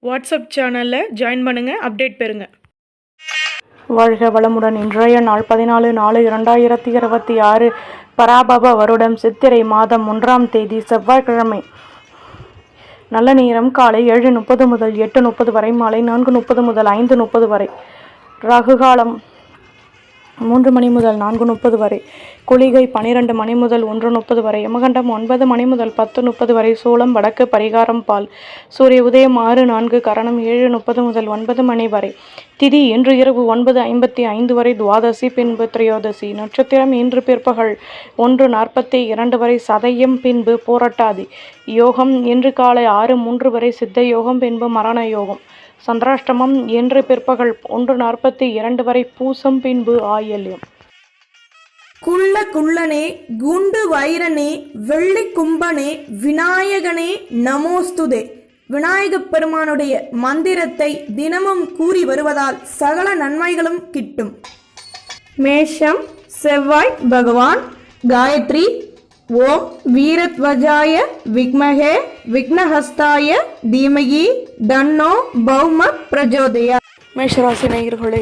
WhatsApp சேனலில் join பண்ணுங்கள், update பெறுங்க. வாழ்க வளமுடன். இன்றைய நாள் 14/4/2026 பராபவ வருடம் சித்திரை மாதம் 1ஆம் தேதி செவ்வாய்க்கிழமை. நல்ல நேரம் காலை 7:30 முதல் 8:30 வரை, மாலை 4:30 முதல் 5:30 வரை. ராகுகாலம் 3 மணி முதல் 4:30 வரை. குளிகை 12 மணி முதல் 1:30 வரை. யமகண்டம் 9 மணி முதல் 10:30 வரை. சூலம் வடக்கு. பரிகாரம் பால். சூரிய உதயம் 6:04. கரணம் 7:30 முதல் 9 மணி வரை. திதி இன்று இரவு 9:55 வரை. துவாதசி பின்பு திரையோதசி. நட்சத்திரம் இன்று பிற்பகல் 1:42 வரை. சதயம் பின்பு போராட்டாதி. யோகம் இன்று காலை 6:03 வரை. சித்த யோகம் பின்பு மரண யோகம். சந்திராஷ்டமம் இன்று பிற்பகல் 1:42 வரை. பூசம் பின்பு ஆயில்யம். குள்ளனே, குண்டு வைரனே, வெள்ளி கும்பனே, விநாயகனே நமோஸ்துதே. விநாயகப் பெருமானுடைய மந்திரத்தை தினமும் கூறி வருவதால் சகல நன்மைகளும் கிட்டும். மேஷம் செவ்வாய் பகவான். காயத்ரி. ஓம் வீரத்வஜாய விக்மஹே விக்னஹஸ்தாய தீமகி தன்னோ பௌம பிரஜோதயா. மேஷராசி நேயர்களே,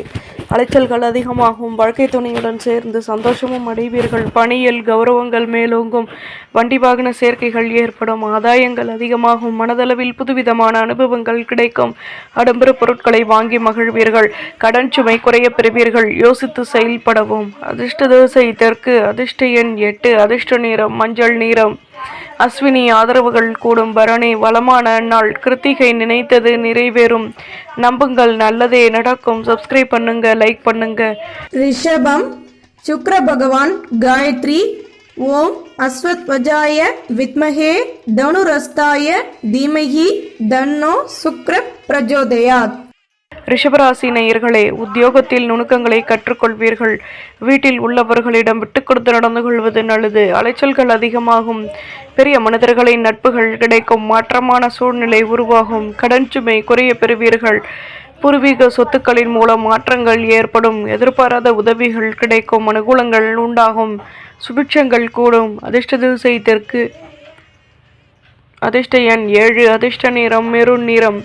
அலைச்சல்கள் அதிகமாகும். வாழ்க்கை துணையுடன் சேர்ந்து சந்தோஷமும் அடைவீர்கள். பணியில் கௌரவங்கள் மேலோங்கும். வண்டி வாகன சேர்க்கைகள் ஏற்படும். ஆதாயங்கள் அதிகமாகும். மனதளவில் புதுவிதமான அனுபவங்கள் கிடைக்கும். ஆடம்பர பொருட்களை வாங்கி மகிழ்வீர்கள். கடன் சுமை குறைய பெறுவீர்கள். யோசித்து செயல்படவும். அதிர்ஷ்ட தோசை தெற்கு. அதிர்ஷ்ட எண் 8. அதிர்ஷ்ட நிறம் மஞ்சள் நிறம். அஸ்வினி ஆதரவுகள் கூடும். பரணி வளமான நாள். கிருத்திகை நினைத்தது நிறைவேறும். நம்புங்கள், நல்லதே நடக்கும். சப்ஸ்கிரைப் பண்ணுங்க, லைக் பண்ணுங்க. ரிஷபம் சுக்ர பகவான். காயத்ரி. ஓம் அஸ்வத்வஜாய வித்மஹே தனுரஸ்தாய தீமஹி தன்னோ சுக்ர பிரஜோதயாத். ரிஷபராசி நேயர்களே, உத்தியோகத்தில் நுணுக்கங்களை கற்றுக்கொள்வீர்கள். வீட்டில் உள்ளவர்களிடம் விட்டு கொடுத்து நடந்து கொள்வது நல்லது. அலைச்சல்கள் அதிகமாகும். பெரிய மனிதர்களின் நட்புகள் கிடைக்கும். மாற்றமான சூழ்நிலை உருவாகும். கடன் சுமை குறைய பெறுவீர்கள். பூர்வீக சொத்துக்களின் மூலம் மாற்றங்கள் ஏற்படும். எதிர்பாராத உதவிகள் கிடைக்கும். அனுகூலங்கள் உண்டாகும். சுபிட்சங்கள் கூடும். அதிர்ஷ்ட திசை தெற்கு. அதிர்ஷ்ட எண் 7. அதிர்ஷ்ட நிறம் மெரூன் நிறம்.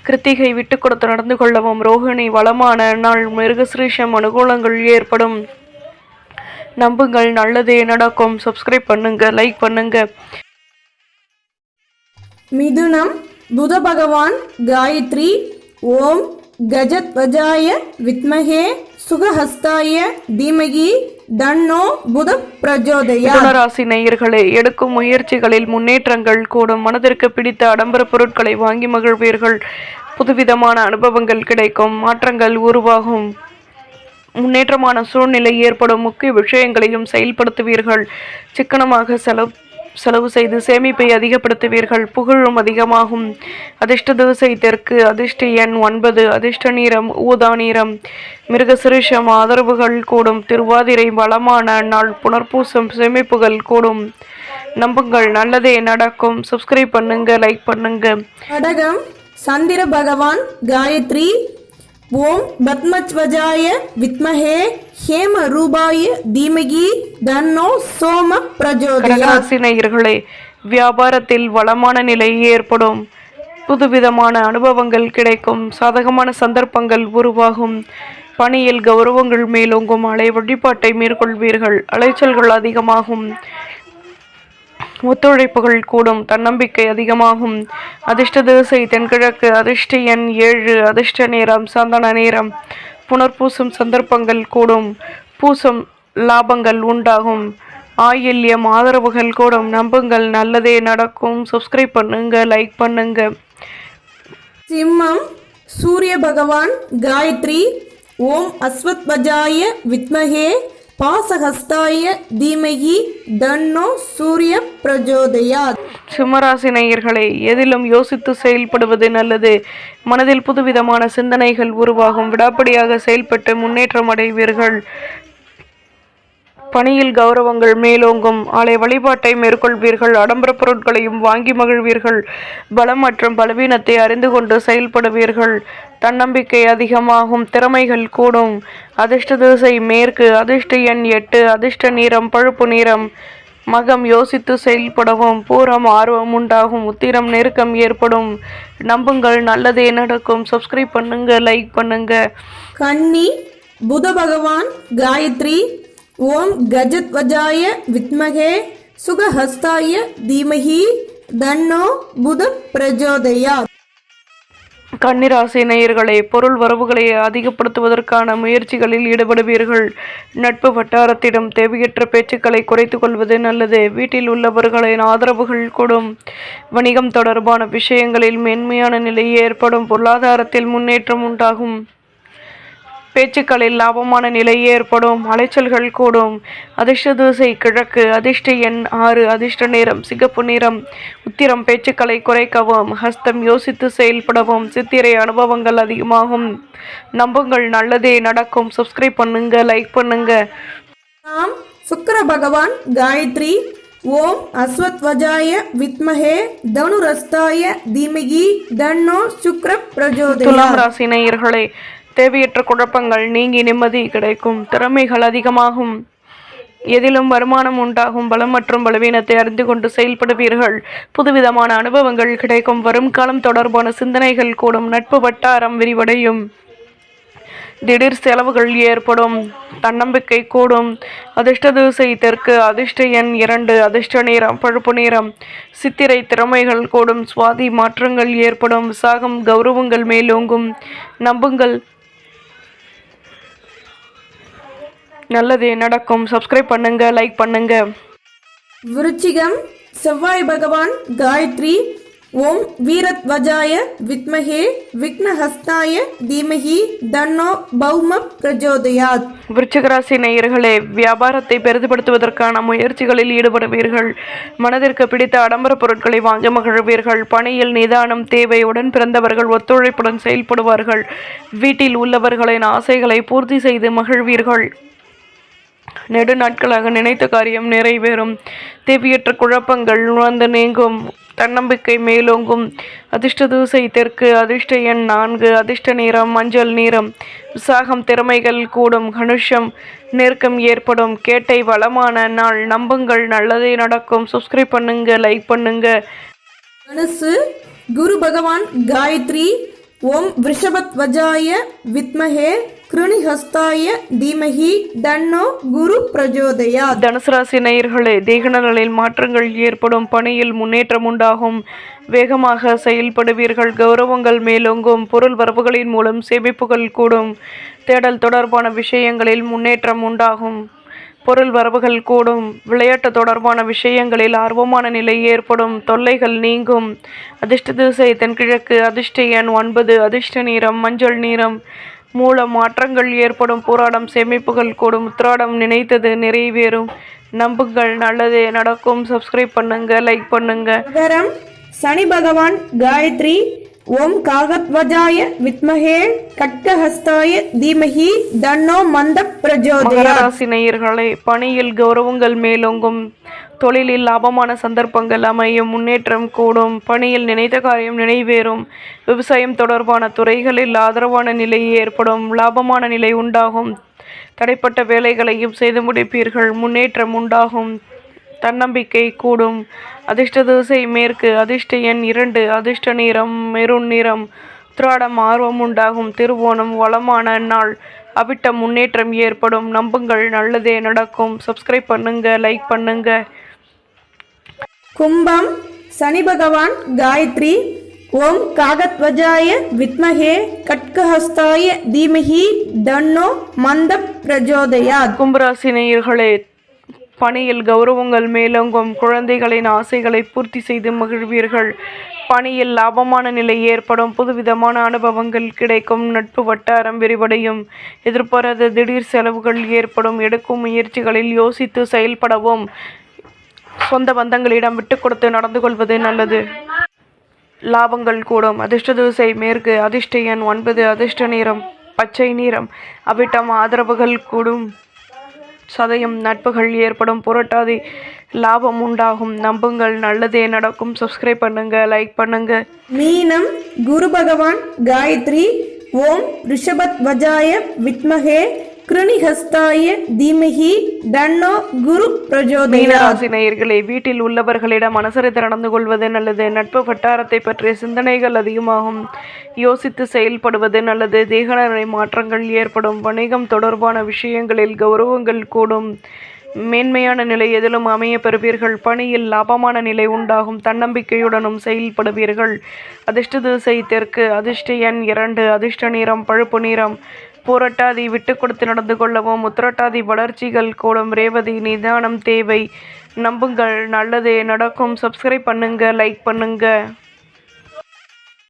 கிருத்திகை விட்டு கொடுத்து நடந்து கொள்ளவும். ரோஹிணி வளமான நாள். மிருகசிரீஷம் அனுகூலங்கள் ஏற்படும். நம்புங்கள், நல்லதே நடக்கும். சப்ஸ்கிரைப் பண்ணுங்க, லைக் பண்ணுங்க. மிதுனம் புத பகவான். காயத்ரி. ஓம் கஜத்வஜாய வித்மஹே சுகஹஸ்தாய தீமகி தன்னோ புத பிரஜோதயா. ராசி நேயர்களே, எடுக்கும் முயற்சிகளில் முன்னேற்றங்கள் கூடும். மனதிற்கு பிடித்த ஆடம்பர பொருட்களை வாங்கி மகிழ்வீர்கள். புதுவிதமான அனுபவங்கள் கிடைக்கும். மாற்றங்கள் உருவாகும். முன்னேற்றமான சூழ்நிலை ஏற்படும். முக்கிய விஷயங்களையும் செயல்படுத்துவீர்கள். சிக்கனமாக செலவு செய்து சேமிப்பை அதிகப்படுத்துவீர்கள். புகழும் அதிகமாகும். அதிர்ஷ்ட திசை தெற்கு. அதிர்ஷ்ட எண் 9. அதிர்ஷ்ட நிறம் ஊதா நிறம். மிருகசிரீஷம் ஆதரவுகள் கூடும். திருவாதிரை வளமான நாள். புனர்பூசம் சேமிப்புகள் கூடும். நம்புங்கள், நல்லதே நடக்கும். சப்ஸ்கிரைப் பண்ணுங்க, லைக் பண்ணுங்க. கடகம் சந்திர பகவான். காயத்ரி. ஓம் பத்மத்வஜாய வித்மஹே ஹேம ரூபாய தீமகி தன்னோ சோம பிரஜோதயாத். நேயர்களே, வியாபாரத்தில் வளமான நிலை ஏற்படும். புதுவிதமான அனுபவங்கள் கிடைக்கும். சாதகமான சந்தர்ப்பங்கள் உருவாகும். பணியில் கௌரவங்கள் மேலோங்கும். வழிபாட்டை மேற்கொள்வீர்கள். அலைச்சல்கள் அதிகமாகும். ஒத்துழைப்புகள் கூடும். தன்னம்பிக்கை அதிகமாகும். அதிர்ஷ்ட திசை தென்கிழக்கு. அதிர்ஷ்ட எண் 7. அதிர்ஷ்ட நிறம் சந்தன நிறம். புனர்பூசம் சந்தர்ப்பங்கள் கூடும். பூசம் லாபங்கள் உண்டாகும். ஆயில்யம் ஆதரவுகள் கூடும். நம்புங்கள், நல்லதே நடக்கும். சப்ஸ்கிரைப் பண்ணுங்க, லைக் பண்ணுங்க. சிம்மம் சூரிய பகவான். காயத்ரி. ஓம் அஸ்வத்வஜாய வித்மஹே பாசஹஸ்தாய தீமகி தன்னோ சூரிய பிரஜோதயாத். சிம்மராசி நேயர்களே, எதிலும் யோசித்து செயல்படுவது நல்லது. மனதில் புதுவிதமான சிந்தனைகள் உருவாகும். விடாப்படியாக செயல்பட்டு முன்னேற்றம் அடைவீர்கள். பணியில் கௌரவங்கள் மேலோங்கும். ஆலய வழிபாட்டை மேற்கொள்வீர்கள். ஆடம்பர பொருட்களையும் வாங்கி மகிழ்வீர்கள். பலம் மற்றும் பலவீனத்தை அறிந்து கொண்டு செயல்படுவீர்கள். தன்னம்பிக்கை அதிகமாகும். திறமைகள் கூடும். அதிர்ஷ்ட திசை மேற்கு. அதிர்ஷ்ட எண் 8. அதிர்ஷ்ட நிறம் பழுப்பு நிறம். மகம் யோசித்து செயல்படவும், பூரம் ஆர்வம் உண்டாகும், உத்திரம் நெருக்கம் ஏற்படும். நம்புங்கள், நல்லதே நடக்கும். சப்ஸ்கிரைப் பண்ணுங்க, லைக் பண்ணுங்க. கன்னி புத பகவான் காயத்ரி ஓம் கஜத்வஜாய வித்மகே சுகஹஸ்தாய தீமஹி தன்னோ புத பிரஜோதயாத். கன்னிராசி நேயர்களே, பொருள் வரவுகளை அதிகப்படுத்துவதற்கான முயற்சிகளில் ஈடுபடுவீர்கள். நட்பு வட்டாரத்திடம் தேவையற்ற பேச்சுக்களை குறைத்து கொள்வது நல்லது. வீட்டில் உள்ளவர்களின் ஆதரவுகள் கூடும். வணிகம் தொடர்பான விஷயங்களில் மேன்மையான நிலை ஏற்படும். பொருளாதாரத்தில் முன்னேற்றம் உண்டாகும். பேச்சுக்களில் லாபமான நிலை ஏற்படும். அலைச்சல்கள் கூடும். அதிர்ஷ்ட திசை கிழக்கு. அதிர்ஷ்ட எண் 6. அதிர்ஷ்ட நிறம் சிகப்பு நிறம். உத்திரம் பேச்சுக்களை குறைக்கவும். ஹஸ்தம் யோசித்து செயல்படவும். சித்திரை அனுபவங்கள் அதிகமாகும். நம்புங்கள், நல்லதே நடக்கும். சப்ஸ்கிரைப் பண்ணுங்க, லைக் பண்ணுங்க. நாம் சுக்கிர பகவான் காயத்ரி ஓம் அஸ்வத்வஜாய வித்மஹே தனுரஸ்தாய தீமகி தன்னோ சுக்ர பிரஜோதயாத். துலாம் ராசி நேயர்களே, தேவையற்ற குழப்பங்கள் நீங்கி நிம்மதி கிடைக்கும். திறமைகள் அதிகமாகும். எதிலும் வருமானம் உண்டாகும். பலம் மற்றும் பலவீனத்தை அறிந்து கொண்டு செயல்படுவீர்கள். புதுவிதமான அனுபவங்கள் கிடைக்கும். வரும் காலம் தொடர்பான சிந்தனைகள் கூடும். நட்பு வட்டாரம் விரிவடையும். திடீர் செலவுகள் ஏற்படும். தன்னம்பிக்கை கூடும். அதிர்ஷ்ட திசை தெற்கு. அதிர்ஷ்ட எண் 2. அதிர்ஷ்ட நிறம் பழுப்பு நிறம். சித்திரை திறமைகள் கூடும். சுவாதி மாற்றங்கள் ஏற்படும். விசாகம் கௌரவங்கள் மேலோங்கும். நம்புங்கள், நல்லதே நடக்கும். சப்ஸ்கிரைப் பண்ணுங்க, லைக் பண்ணுங்க. விருச்சிகம் செவ்வாய் பகவான் காயத்ரி ஓம் வீரத்வஜாய வித்மஹே விக்னஹஸ்தாய தீமஹி தன்னோ பௌம பிரஜோதயாத். விருச்சிகராசி நேயர்களே, வியாபாரத்தை பெரிதுபடுத்துவதற்கான முயற்சிகளில் ஈடுபடுவீர்கள். மனதிற்கு பிடித்த ஆடம்பர பொருட்களை வாங்க மகிழ்வீர்கள். பணியில் நிதானம் தேவை. உடன் பிறந்தவர்கள் ஒத்துழைப்புடன் செயல்படுவார்கள். வீட்டில் உள்ளவர்களின் ஆசைகளை பூர்த்தி செய்து மகிழ்வீர்கள். நெடு நாட்களாக நினைத்த காரியம் நிறைவேறும். தேவையற்ற குழப்பங்கள் உணர்ந்து நீங்கும். தன்னம்பிக்கை மேலோங்கும். அதிர்ஷ்ட திசை தெற்கு. அதிர்ஷ்ட எண் 4. அதிர்ஷ்ட நிறம் மஞ்சள் நிறம். விசாகம் திறமைகள் கூடும். கனுஷம் நெருக்கம் ஏற்படும். கேட்டை வளமான நாள். நம்புங்கள், நல்லதே நடக்கும். சப்ஸ்கிரைப் பண்ணுங்க, லைக் பண்ணுங்க. தனுசு குரு பகவான் காயத்ரி ஓம் விருஷபத்வஜாய வித்மஹே கிருணிஹஸ்தாய தீமஹி தன்னோ குரு பிரஜோதயாத். தனுசு ராசி நேயர்களே, தேகநலில் மாற்றங்கள் ஏற்படும். பணியில் முன்னேற்றம் உண்டாகும். வேகமாக செயல்படுவீர்கள். கௌரவங்கள் மேலோங்கும். பொருள் வரவுகளின் மூலம் சேமிப்புகள் கூடும். தேடல் தொடர்பான விஷயங்களில் முன்னேற்றம் உண்டாகும். பொருள் வரவுகள் கூடும். விளையாட்டு தொடர்பான விஷயங்களில் ஆர்வமான நிலை ஏற்படும். தொல்லைகள் நீங்கும். அதிர்ஷ்ட திசை தென்கிழக்கு. அதிர்ஷ்ட எண் 9. அதிர்ஷ்ட நிறம் மஞ்சள் நிறம். மூல மாற்றங்கள் ஏற்படும். போராடம் சேமிப்புகள் கூடும். உத்திராடம் நினைத்தது நிறைவேறும். நம்புங்கள், நல்லதே நடக்கும். சப்ஸ்கிரைப் பண்ணுங்க, லைக் பண்ணுங்க. மகரம் சனி பகவான் காயத்ரி ஓம் காகத்வஜாய வித்மஹே கட்கஹஸ்தாய தீமஹி தன்னோ மந்த பிரஜோதயாத். ராசி நேயர்களே, பணியில் கௌரவங்கள் மேலோங்கும். தொழிலில் லாபமான சந்தர்ப்பங்கள் அமையும். முன்னேற்றம் கூடும். பணியில் நினைத்த காரியம் நிறைவேறும். விவசாயம் தொடர்பான துறைகளில் ஆதரவான நிலை ஏற்படும். லாபமான நிலை உண்டாகும். தடைப்பட்ட வேலைகளையும் செய்து முடிப்பீர்கள். முன்னேற்றம் உண்டாகும். தன்னம்பிக்கை கூடும். அதிர்ஷ்ட திசை மேற்கு. அதிர்ஷ்ட எண் 2. அதிர்ஷ்ட நிறம் மெரூன் நிறம். உத்திராடம் ஆர்வம் உண்டாகும். திருவோணம் வளமான நாள். அவிட்டம் முன்னேற்றம் ஏற்படும். நம்புங்கள், நல்லதே நடக்கும். சப்ஸ்கிரைப் பண்ணுங்க, லைக் பண்ணுங்க. கும்பம் சனி பகவான் காயத்ரி ஓம் காகத்வஜாய வித்மஹே கட்கஹஸ்தாய தீமஹி தன்னோ மந்த பிரஜோதயாத். கும்பராசி நேயர்களே, பணியில் கௌரவங்கள் மேலோங்கும். குழந்தைகளின் ஆசைகளை பூர்த்தி செய்து மகிழ்வீர்கள். பணியில் லாபமான நிலை ஏற்படும். புதுவிதமான அனுபவங்கள் கிடைக்கும். நட்பு வட்டாரம் விரிவடையும். எதிர்பாராத திடீர் செலவுகள் ஏற்படும். எடுக்கும் முயற்சிகளில் யோசித்து செயல்படவும். சொந்த பந்தங்களிடம் விட்டு கொடுத்து நடந்து கொள்வது நல்லது. லாபங்கள் கூடும். அதிர்ஷ்ட திசை மேற்கு. அதிர்ஷ்ட எண் 9. அதிர்ஷ்ட நிறம் பச்சை நிறம். அவிட்டம் ஆதரவுகள் கூடும். சதயம் நட்புகள் ஏற்படும். புரட்டாதி லாபம் உண்டாகும். நம்புங்கள், நல்லதே நடக்கும். சப்ஸ்கிரைப் பண்ணுங்க, லைக் பண்ணுங்க. மீனம் குரு பகவான் காயத்ரி ஓம் ரிஷபத்வஜாய வித்மஹே கிருணிஹஸ்தாய தீமஹி தன்னோ குரு பிரஜோதயாத். மீனராசி நேயர்களே, வீட்டில் உள்ளவர்களிடம் அனுசரித்து நடந்து கொள்வது நல்லது. நட்பு வட்டாரத்தை பற்றிய சிந்தனைகள் அதிகமாகும். யோசித்து செயல்படுவது நல்லது. தேகநலை மாற்றங்கள் ஏற்படும். வணிகம் தொடர்பான விஷயங்களில் கௌரவங்கள் கூடும். மேன்மையான நிலை எதிலும் அமைய பெறுவீர்கள். பணியில் லாபமான நிலை உண்டாகும். தன்னம்பிக்கையுடனும் செயல்படுவீர்கள். அதிர்ஷ்ட திசை தெற்கு. அதிர்ஷ்ட எண் 2. அதிர்ஷ்ட நிறம் பழுப்பு நிறம். பூரட்டாதி விட்டு கொடுத்து நடந்து கொள்ளவும். உத்திரட்டாதி வளர்ச்சிகள் கூடும். ரேவதி நிதானம் தேவை. நம்புங்கள், நல்லதே நடக்கும். சப்ஸ்கிரைப் பண்ணுங்க, லைக் பண்ணுங்க.